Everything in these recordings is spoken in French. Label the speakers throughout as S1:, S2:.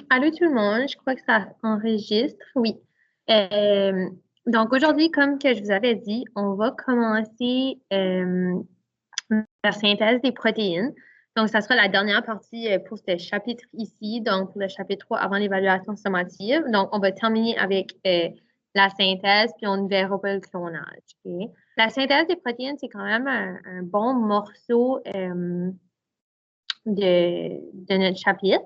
S1: Allô tout le monde, je crois que ça enregistre. Oui. Euh, donc aujourd'hui, comme que je vous avais dit, on va commencer la synthèse des protéines. Donc, ça sera la dernière partie pour ce chapitre ici, donc pour le chapitre 3 avant l'évaluation sommative. Donc, on va terminer avec la synthèse, puis on ne verra pas le clonage. OK? La synthèse des protéines, c'est quand même un bon morceau de notre chapitre.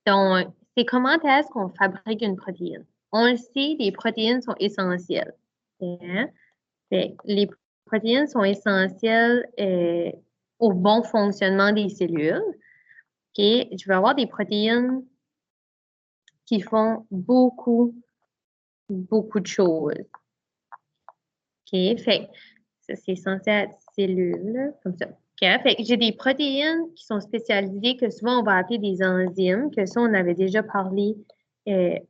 S1: Donc, c'est comment est-ce qu'on fabrique une protéine. On le sait, les protéines sont essentielles. Hein? Les protéines sont essentielles au bon fonctionnement des cellules. OK? Je vais avoir des protéines qui font beaucoup, beaucoup de choses. OK? Fait ça, c'est censé être cellules, comme ça. OK? Fait que j'ai des protéines qui sont spécialisées que souvent on va appeler des enzymes, que ça, on avait déjà parlé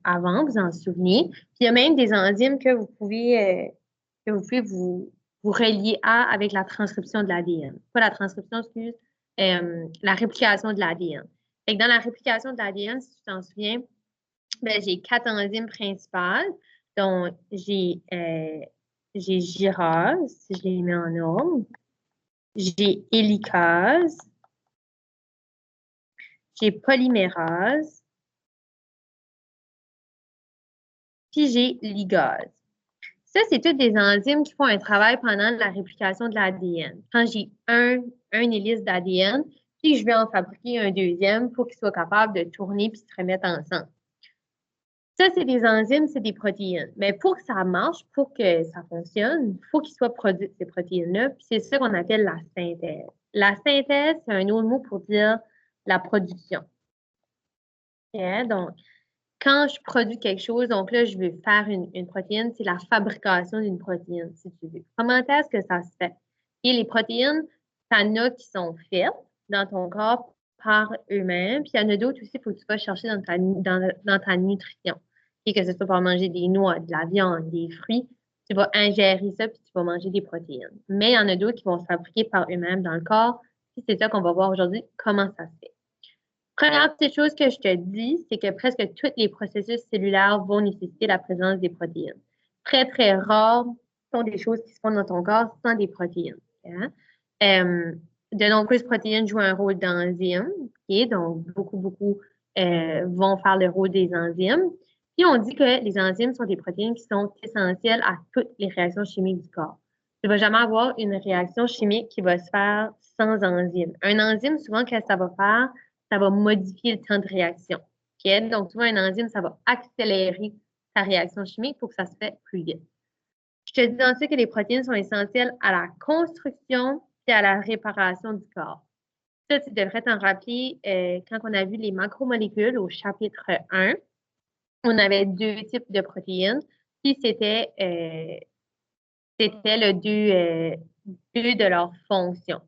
S1: avant, vous en souvenez. Puis il y a même des enzymes que vous pouvez vous relier à avec la transcription de l'ADN. Pas la transcription, excuse, la réplication de l'ADN. Fait que dans la réplication de l'ADN, si tu t'en souviens, ben, j'ai 4 enzymes principales. Donc, j'ai gyrase, si je les mets en ordre. J'ai hélicase. J'ai polymérase. Puis j'ai ligase. Ça, c'est toutes des enzymes qui font un travail pendant la réplication de l'ADN. Quand j'ai un hélice d'ADN, puis je vais en fabriquer un deuxième pour qu'il soit capable de tourner puis se remettre ensemble. Ça, c'est des enzymes, c'est des protéines. Mais pour que ça marche, pour que ça fonctionne, il faut qu'il soit produit ces protéines-là. Puis c'est ça qu'on appelle la synthèse. La synthèse, c'est un autre mot pour dire la production. Okay? Donc, quand je produis quelque chose, donc là, je veux faire une protéine, c'est la fabrication d'une protéine, si tu veux. Comment est-ce que ça se fait? Et les protéines, il y en a qui sont faites dans ton corps par eux-mêmes, puis il y en a d'autres aussi, il faut que tu vas chercher dans ta nutrition. Et que ce soit pour manger des noix, de la viande, des fruits, tu vas ingérer ça, puis tu vas manger des protéines. Mais il y en a d'autres qui vont se fabriquer par eux-mêmes dans le corps, puis c'est ça qu'on va voir aujourd'hui, comment ça se fait. Première petite chose que je te dis, c'est que presque tous les processus cellulaires vont nécessiter la présence des protéines. Très, très rares sont des choses qui se font dans ton corps sans des protéines. Hein? De nombreuses protéines jouent un rôle d'enzyme, okay? Donc beaucoup vont faire le rôle des enzymes. Puis on dit que les enzymes sont des protéines qui sont essentielles à toutes les réactions chimiques du corps. Tu ne vas jamais avoir une réaction chimique qui va se faire sans enzyme. Un enzyme, souvent, qu'est-ce que ça va faire? Ça va modifier le temps de réaction. Okay? Donc, souvent, un enzyme, ça va accélérer ta réaction chimique pour que ça se fait plus vite. Je te dis ensuite que les protéines sont essentielles à la construction et à la réparation du corps. Ça, tu devrais t'en rappeler quand on a vu les macromolécules au chapitre 1. On avait 2 types de protéines, puis c'était le 2 de leur fonction.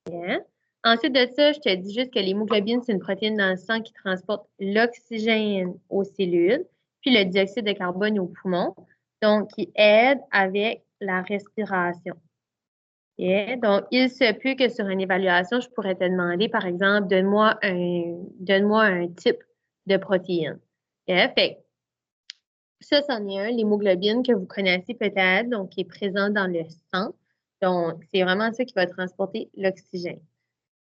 S1: Bien. Ensuite de ça, je te dis juste que l'hémoglobine, c'est une protéine dans le sang qui transporte l'oxygène aux cellules, puis le dioxyde de carbone aux poumons, donc qui aide avec la respiration. Okay? Donc, il se peut que sur une évaluation, je pourrais te demander, par exemple, donne-moi un type de protéine. Okay? Fait ça, c'en est un, l'hémoglobine que vous connaissez peut-être, donc qui est présent dans le sang. Donc, c'est vraiment ça qui va transporter l'oxygène.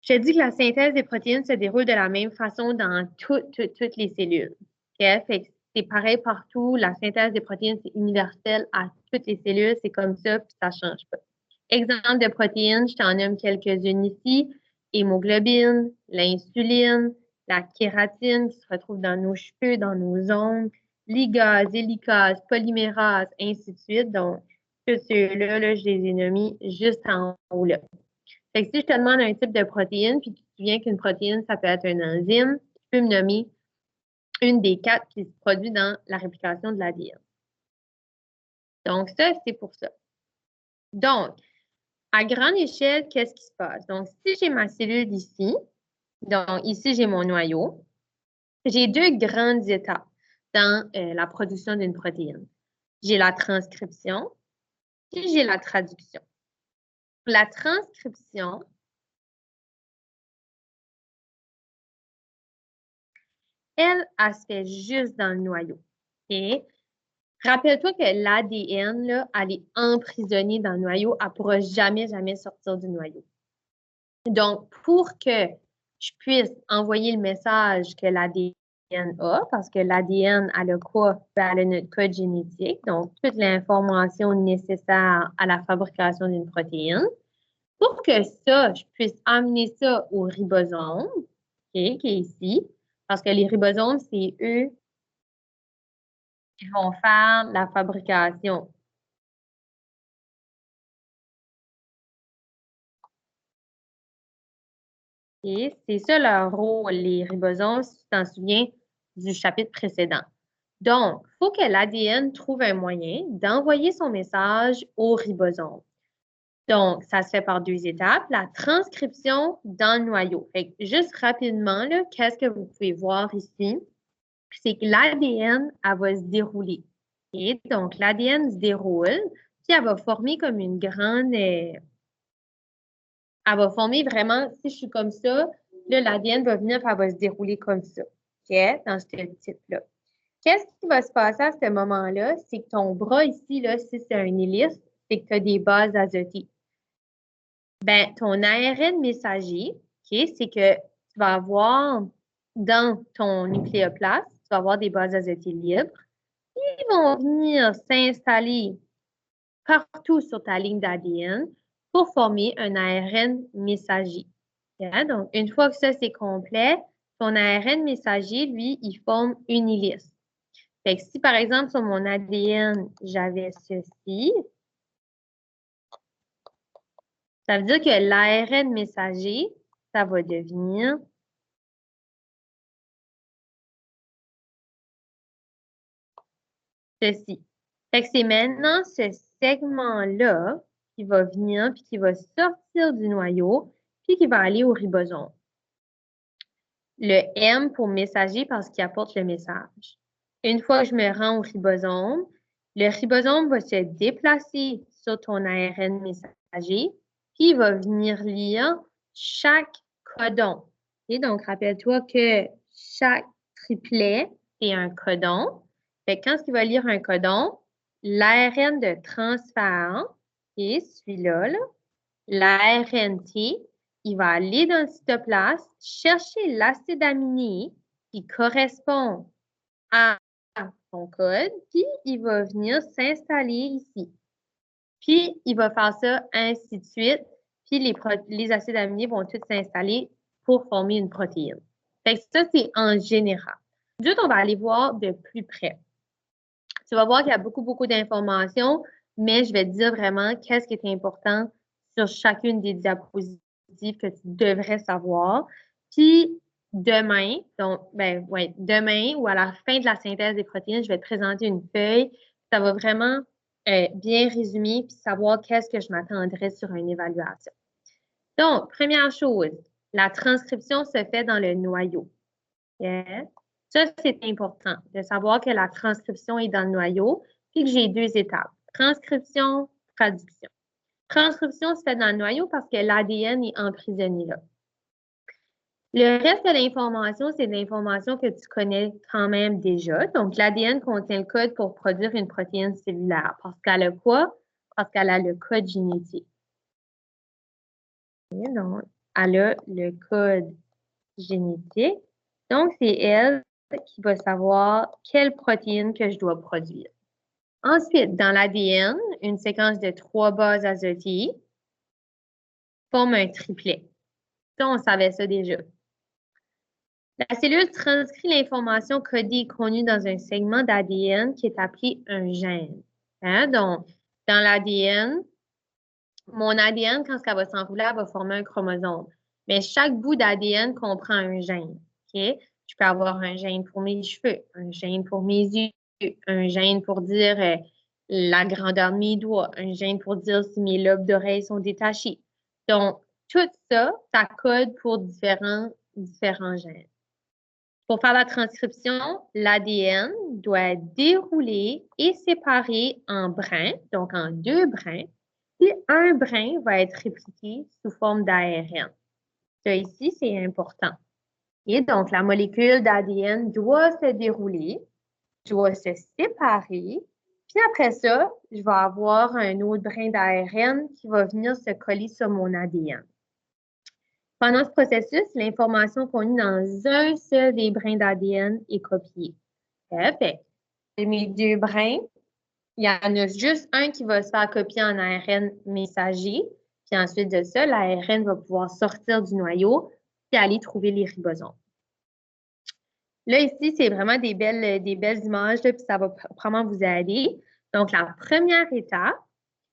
S1: Je te dis que la synthèse des protéines se déroule de la même façon dans toutes les cellules. Okay? Fait que c'est pareil partout. La synthèse des protéines, c'est universel à toutes les cellules. C'est comme ça, puis ça ne change pas. Exemple de protéines, je t'en nomme quelques-unes ici. Hémoglobine, l'insuline, la kératine qui se retrouve dans nos cheveux, dans nos ongles, ligase, hélicase, polymérase, ainsi de suite. Donc, tous ceux-là, là, je les ai nommés juste en haut là. Fait que si je te demande un type de protéine, puis tu te souviens qu'une protéine, ça peut être une enzyme, tu peux me nommer une des 4 qui se produit dans la réplication de l'ADN. Donc, ça, c'est pour ça. Donc, à grande échelle, qu'est-ce qui se passe? Donc, si j'ai ma cellule ici, donc ici, j'ai mon noyau, j'ai 2 grandes étapes dans la production d'une protéine. J'ai la transcription, puis j'ai la traduction. La transcription, elle se fait juste dans le noyau. OK? Rappelle-toi que l'ADN, là, elle est emprisonnée dans le noyau. Elle ne pourra jamais, jamais sortir du noyau. Donc, pour que je puisse envoyer le message que l'ADN a, parce que l'ADN, elle a quoi? Elle a notre code génétique, donc toute l'information nécessaire à la fabrication d'une protéine. Pour que ça, je puisse amener ça au ribosome, OK, qui est ici, parce que les ribosomes, c'est eux qui vont faire la fabrication. OK? C'est ça leur rôle, les ribosomes, si tu t'en souviens du chapitre précédent. Donc, il faut que l'ADN trouve un moyen d'envoyer son message au ribosome. Donc, ça se fait par deux étapes. La transcription dans le noyau. Fait que juste rapidement, qu'est-ce que vous pouvez voir ici? C'est que l'ADN, elle va se dérouler. Et donc, l'ADN se déroule, puis elle va former comme une grande... elle va former vraiment, si je suis comme ça, là, l'ADN va venir, puis elle va se dérouler comme ça. OK? Dans ce type-là. Qu'est-ce qui va se passer à ce moment-là? C'est que ton bras ici, là, si c'est un hélice, c'est que tu as des bases azotées. Ben, ton ARN messager, OK, c'est que tu vas avoir dans ton nucléoplaste, tu vas avoir des bases azotées libres. Ils vont venir s'installer partout sur ta ligne d'ADN pour former un ARN messager. Okay? Donc, une fois que ça, c'est complet, ton ARN messager, lui, il forme une hélice. Fait que si, par exemple, sur mon ADN, j'avais ceci, ça veut dire que l'ARN messager, ça va devenir ceci. Fait que c'est maintenant ce segment-là qui va venir, puis qui va sortir du noyau, puis qui va aller au ribosome. Le M pour messager parce qu'il apporte le message. Une fois que je me rends au ribosome, le ribosome va se déplacer sur ton ARN messager, puis il va venir lire chaque codon. Et donc, rappelle-toi que chaque triplet est un codon. Fait que quand il va lire un codon, l'ARN de transfert, et celui-là, l'ARNT, il va aller dans le cytoplasme, chercher l'acide aminé qui correspond à son code, puis il va venir s'installer ici. Puis, il va faire ça ainsi de suite, puis les acides aminés vont tous s'installer pour former une protéine. Fait que ça, c'est en général. Ensuite, on va aller voir de plus près. Tu vas voir qu'il y a beaucoup, beaucoup d'informations, mais je vais te dire vraiment qu'est-ce qui est important sur chacune des diapositives que tu devrais savoir. Puis demain, donc, ben ouais, demain ou à la fin de la synthèse des protéines, je vais te présenter une feuille. Ça va vraiment bien résumer puis savoir qu'est-ce que je m'attendrais sur une évaluation. Donc, première chose, la transcription se fait dans le noyau. Okay? Ça, c'est important de savoir que la transcription est dans le noyau, puis que j'ai deux étapes. Transcription, traduction. Transcription se fait dans le noyau parce que l'ADN est emprisonné là. Le reste de l'information, c'est de l'information que tu connais quand même déjà. Donc, l'ADN contient le code pour produire une protéine cellulaire. Parce qu'elle a quoi? Parce qu'elle a le code génétique. Okay? Donc, elle a le code génétique. Donc, c'est elle qui va savoir quelle protéine que je dois produire. Ensuite, dans l'ADN, une séquence de 3 bases azotées forme un triplet. Ça, on savait ça déjà. La cellule transcrit l'information codée et connue dans un segment d'ADN qui est appelé un gène. Hein? Donc, dans l'ADN, mon ADN, quand ça va s'enrouler, elle va former un chromosome. Mais chaque bout d'ADN comprend un gène. Okay? Je peux avoir un gène pour mes cheveux, un gène pour mes yeux, un gène pour dire la grandeur de mes doigts, un gène pour dire si mes lobes d'oreilles sont détachés. Donc, tout ça, ça code pour différents gènes. Pour faire la transcription, l'ADN doit être déroulé et séparé en brins, donc en 2 brins, puis un brin va être répliqué sous forme d'ARN. Ça ici, c'est important. Et donc, la molécule d'ADN doit se dérouler, doit se séparer, puis après ça, je vais avoir un autre brin d'ARN qui va venir se coller sur mon ADN. Pendant ce processus, l'information contenue dans un seul des brins d'ADN est copiée. Fait que mes deux brins, il y en a juste un qui va se faire copier en ARN messager, puis ensuite de ça, l'ARN va pouvoir sortir du noyau puis aller trouver les ribosomes. Là, ici, c'est vraiment des belles images, là, puis ça va probablement vous aider. Donc, la première étape,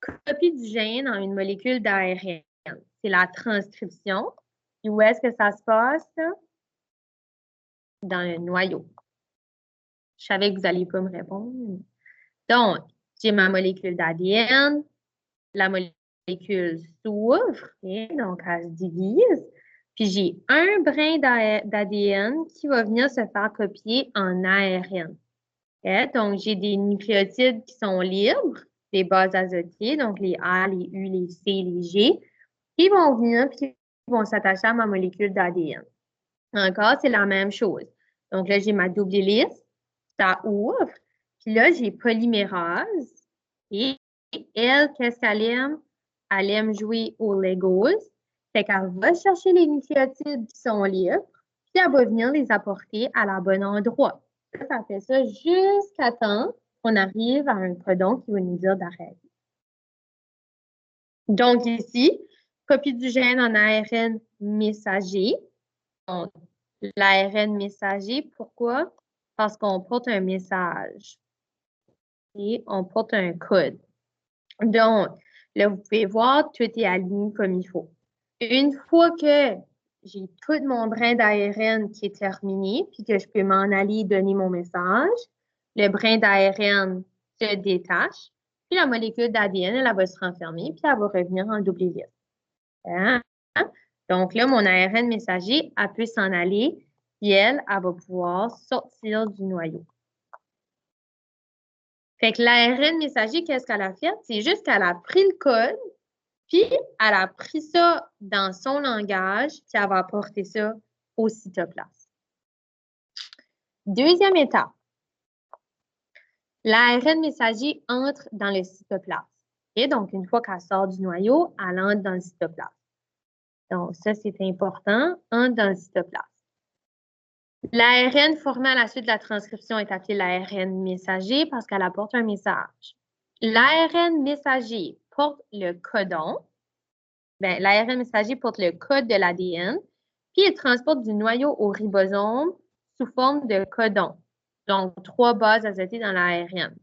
S1: copie du gène en une molécule d'ARN. C'est la transcription. Et où est-ce que ça se passe? Dans le noyau. Je savais que vous n'alliez pas me répondre. Donc, j'ai ma molécule d'ADN. La molécule s'ouvre, donc elle se divise. Puis j'ai un brin d'ADN qui va venir se faire copier en ARN. Donc, j'ai des nucléotides qui sont libres, les bases azotées, donc les A, les U, les C, les G, qui vont venir puis qui vont s'attacher à ma molécule d'ADN. Encore, c'est la même chose. Donc là, j'ai ma double hélice, ça ouvre. Puis là, j'ai polymérase. Et elle, qu'est-ce qu'elle aime? Elle aime jouer au Legos. Fait qu'elle va chercher les nucléotides qui sont libres, puis elle va venir les apporter à la bonne endroit. Ça fait ça jusqu'à temps qu'on arrive à un codon qui va nous dire d'arrêter. Donc ici, copie du gène en ARN messager. Donc, l'ARN messager, pourquoi? Parce qu'on porte un message et on porte un code. Donc, là, vous pouvez voir, tout est aligné comme il faut. Une fois que j'ai tout mon brin d'ARN qui est terminé, puis que je peux m'en aller donner mon message, le brin d'ARN se détache, puis la molécule d'ADN, elle va se renfermer, puis elle va revenir en double hélice. Hein? Donc là, mon ARN messager, elle peut s'en aller, puis elle va pouvoir sortir du noyau. Fait que l'ARN messager, qu'est-ce qu'elle a fait? C'est juste qu'elle a pris le code, puis elle a pris ça dans son langage, puis elle va apporter ça au cytoplasme. Deuxième étape. L'ARN messager entre dans le cytoplasme. Et donc, une fois qu'elle sort du noyau, elle entre dans le cytoplasme. Donc, ça, c'est important, entre dans le cytoplasme. L'ARN formé à la suite de la transcription est appelé l'ARN messager parce qu'elle apporte un message. L'ARN messager porte le codon. L'ARN messager porte le code de l'ADN, puis il transporte du noyau au ribosome sous forme de codon. Donc, 3 bases azotées dans l'ARN.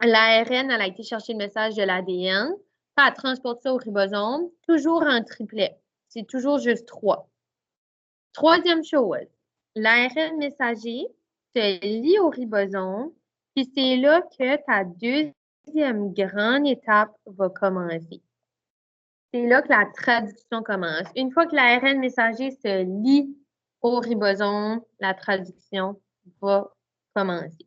S1: L'ARN, elle a été chercher le message de l'ADN, puis elle transporte ça au ribosome, toujours en triplet. C'est toujours juste 3. Troisième chose, l'ARN messager se lie au ribosome, puis c'est là que ta deuxième grande étape va commencer. C'est là que la traduction commence. Une fois que l'ARN messager se lie au ribosome, la traduction va commencer.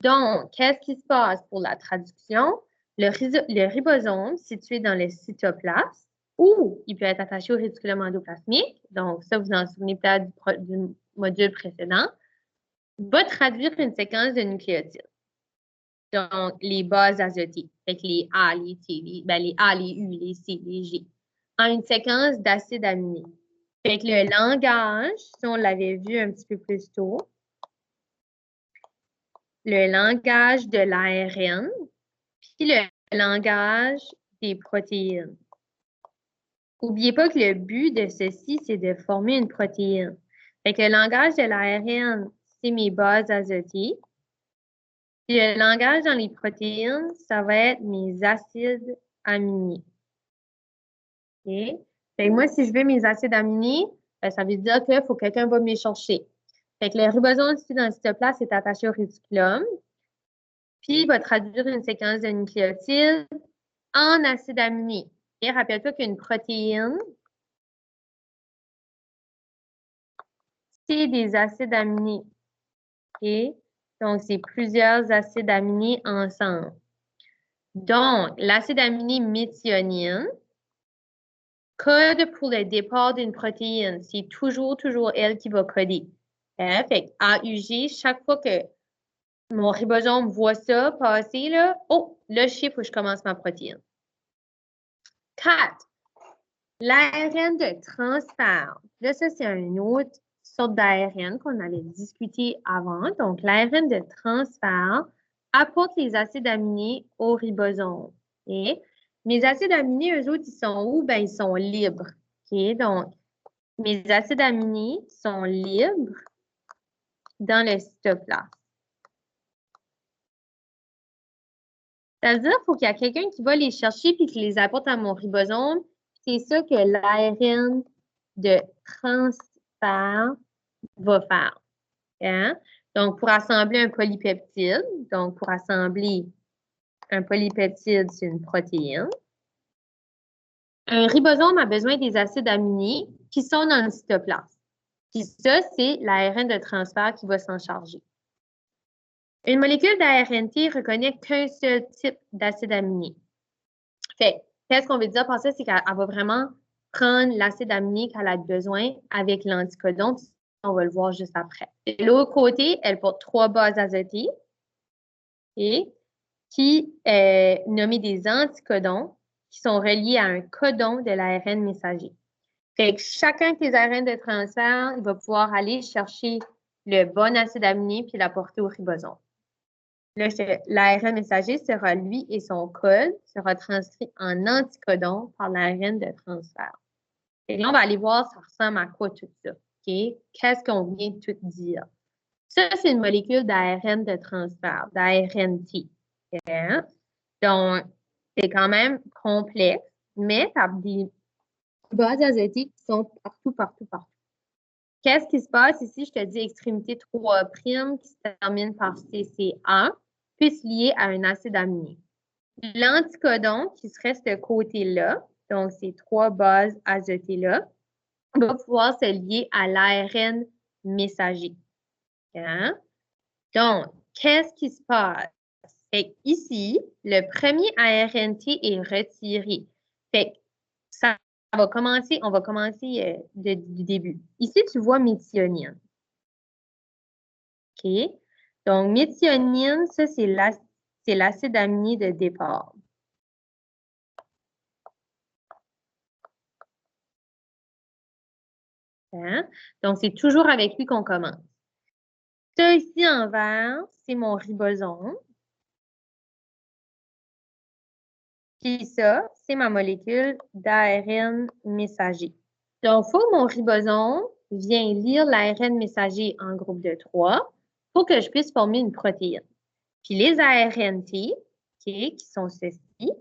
S1: Donc, qu'est-ce qui se passe pour la traduction? Le ribosome, situé dans le cytoplasme, ou il peut être attaché au réticulum endoplasmique, donc ça, vous en souvenez peut-être du module précédent, va traduire une séquence de nucléotides. Donc, les bases azotées, avec les A, les T, les A, les U, les C, les G, en une séquence d'acides aminés. Fait que le langage, si on l'avait vu un petit peu plus tôt, le langage de l'ARN, puis le langage des protéines. N'oubliez pas que le but de ceci, c'est de former une protéine. Fait que le langage de l'ARN, c'est mes bases azotées. Puis le langage dans les protéines, ça va être mes acides aminés. OK? Fait que moi, si je veux mes acides aminés, ça veut dire qu'il faut que quelqu'un va me les chercher. Fait que le ribosome ici dans le cytoplasme est attaché au réticulum. Puis, il va traduire une séquence de nucléotides en acides aminés. Et rappelle-toi qu'une protéine, c'est des acides aminés. OK? Donc, c'est plusieurs acides aminés ensemble. Donc, l'acide aminé méthionine, code pour le départ d'une protéine. C'est toujours elle qui va coder. Fait AUG, chaque fois que mon ribosome voit ça passer, là, oh, là, je sais où je commence ma protéine. 4. L'ARN de transfert. Là, ça, c'est une autre sorte d'ARN qu'on allait discuter avant. Donc, l'ARN de transfert apporte les acides aminés au ribosome. Okay? Mes acides aminés, eux autres, ils sont où? Ben, ils sont libres. Okay? Donc, mes acides aminés sont libres dans le cytoplasme. Ça veut dire qu'il faut qu'il y a quelqu'un qui va les chercher puis qui les apporte à mon ribosome. C'est ça que l'ARN de transfert va faire. Hein? Donc, pour assembler un polypeptide, donc pour assembler un polypeptide, c'est une protéine. Un ribosome a besoin des acides aminés qui sont dans le cytoplasme. Puis ça, c'est l'ARN de transfert qui va s'en charger. Une molécule d'ARNT reconnaît qu'un seul type d'acide aminé. Fait, qu'est-ce qu'on veut dire par ça? C'est qu'elle va vraiment prendre l'acide aminé qu'elle a besoin avec l'anticodon. On va le voir juste après. De l'autre côté, elle porte 3 bases azotées et qui nommées des anticodons qui sont reliés à un codon de l'ARN messager. Fait que chacun de tes ARN de transfert, il va pouvoir aller chercher le bon acide aminé puis l'apporter au ribosome. L'ARN messager sera, lui et son code, sera transcrit en anticodon par l'ARN de transfert. Et là, on va aller voir ça ressemble à quoi tout ça. Okay? Qu'est-ce qu'on vient de tout dire? Ça, c'est une molécule d'ARN de transfert, d'ARNT. Okay? Donc, c'est quand même complexe, mais tu as des bases azotées qui sont partout. Qu'est-ce qui se passe ici? Je te dis extrémité 3' qui se termine par CCA, puis se lier à un acide aminé. L'anticodon, qui serait ce côté-là, donc ces 3 bases azotées-là, va pouvoir se lier à l'ARN messager. Hein? Donc, qu'est-ce qui se passe? Fait ici, le premier ARNT est retiré. Fait que ça va commencer, on va commencer du début. Ici, tu vois méthionine. OK? Donc, méthionine, ça, c'est l'acide aminé de départ. Hein? Donc, c'est toujours avec lui qu'on commence. Ça ici en vert, c'est mon ribosome. Puis ça, c'est ma molécule d'ARN messager. Donc, il faut que mon ribosome vienne lire l'ARN messager en groupe de 3 pour que je puisse former une protéine. Puis les ARNT, okay, qui sont ceux-ci,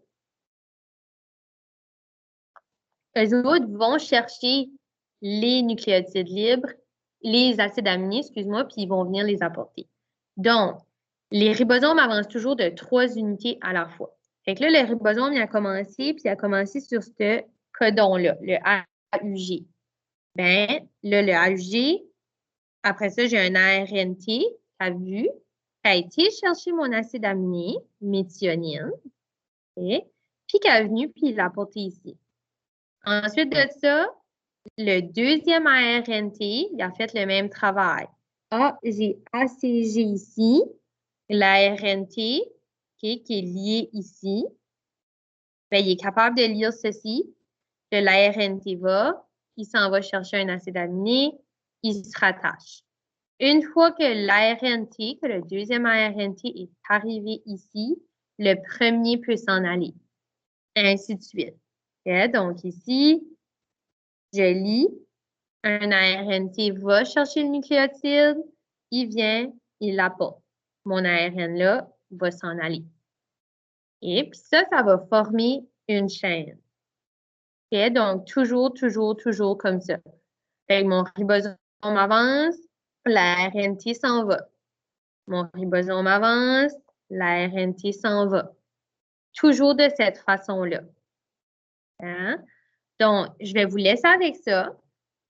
S1: eux autres vont chercher les nucléotides libres, les acides aminés, excuse-moi, puis ils vont venir les apporter. Donc, les ribosomes avancent toujours de 3 unités à la fois. Fait que là, le ribosome, il a commencé, puis il a commencé sur ce codon-là, le AUG. Ben, là, le AUG, après ça, j'ai un ARNT, tu as vu, qui a été chercher mon acide aminé, méthionine, okay, puis qui est venu, puis il l'a apporté ici. Ensuite de ça, le deuxième ARNT, il a fait le même travail. Ah, j'ai ACG ici, l'ARNT, okay, qui est lié ici. Ben, il est capable de lire ceci. L'ARNT va, il s'en va chercher un acide aminé, il se rattache. Une fois que l'ARNT, que le deuxième ARNT est arrivé ici, le premier peut s'en aller. Ainsi de suite. Okay, donc ici, je lis, un ARNT va chercher le nucléotide, il vient, il l'apporte. Mon ARN là va s'en aller. Et puis ça va former une chaîne. Okay, donc toujours comme ça. Fait que mon ribosome avance, l'ARNT s'en va. Mon ribosome avance, l'ARNT s'en va. Toujours de cette façon-là. Hein? Donc, je vais vous laisser avec ça.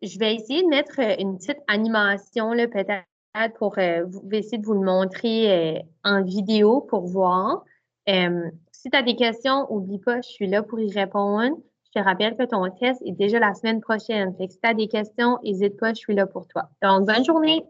S1: Je vais essayer de mettre une petite animation, peut-être, pour essayer de vous le montrer en vidéo pour voir. Si tu as des questions, n'oublie pas, je suis là pour y répondre. Je Je te rappelle que ton test est déjà la semaine prochaine. Fait que si tu as des questions, n'hésite pas, je suis là pour toi. Donc, bonne journée!